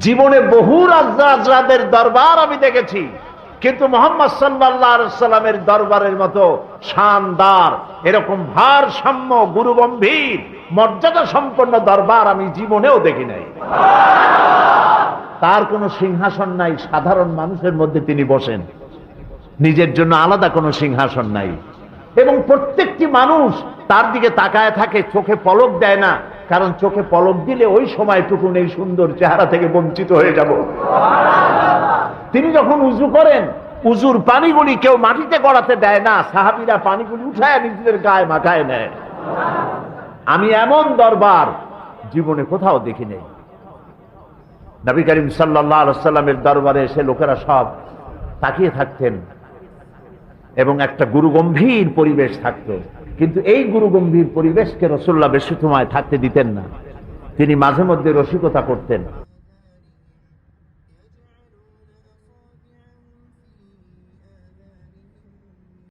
জীবনে বহু রাজরাজদের দরবার আমি দেখেছি, কিন্তু মুহাম্মদ সাল্লাল্লাহু আলাইহি সাল্লামের দরবারের মতো শানদার, এরকম ভারসাম্য, গুরুগম্ভীর, মর্যাদা সম্পন্ন দরবার আমি জীবনেও দেখি নাই। তার কোনো সিংহাসন নাই, সাধারণ মানুষের মধ্যে তিনি বসেন, নিজের জন্য আলাদা কোনো সিংহাসন নাই। এবং প্রত্যেকটি মানুষ তার দিকে তাকায় থাকে, চোখে পলক দেয় না, কারণ চোখে পলক দিলে ওই সময়টুকুন এই সুন্দর চেহারা থেকে বঞ্চিত হয়ে যাব। তিনি যখন উযু করেন, উযুর পানিগুলি কেউ মাটিতে গড়াতে দেয় না, সাহাবীরা পানিগুলি উঠায় নিজেদের গায়ে মাখায় নেয়। আমি এমন দরবার জীবনে কোথাও দেখি নাই। নবী করিম সাল্লাল্লাহু আলাইহি ওয়াসাল্লামের দরবারে এসে লোকেরা সব তাকিয়ে থাকতেন এবং একটা গুরুগম্ভীর পরিবেশ থাকতো। কিন্তু এই গুরুগম্ভীর পরিবেশকে রাসূলুল্লাহ বেশি সময় থাকতে দিতেন না, তিনি মাঝে মধ্যে রসিকতা করতেন।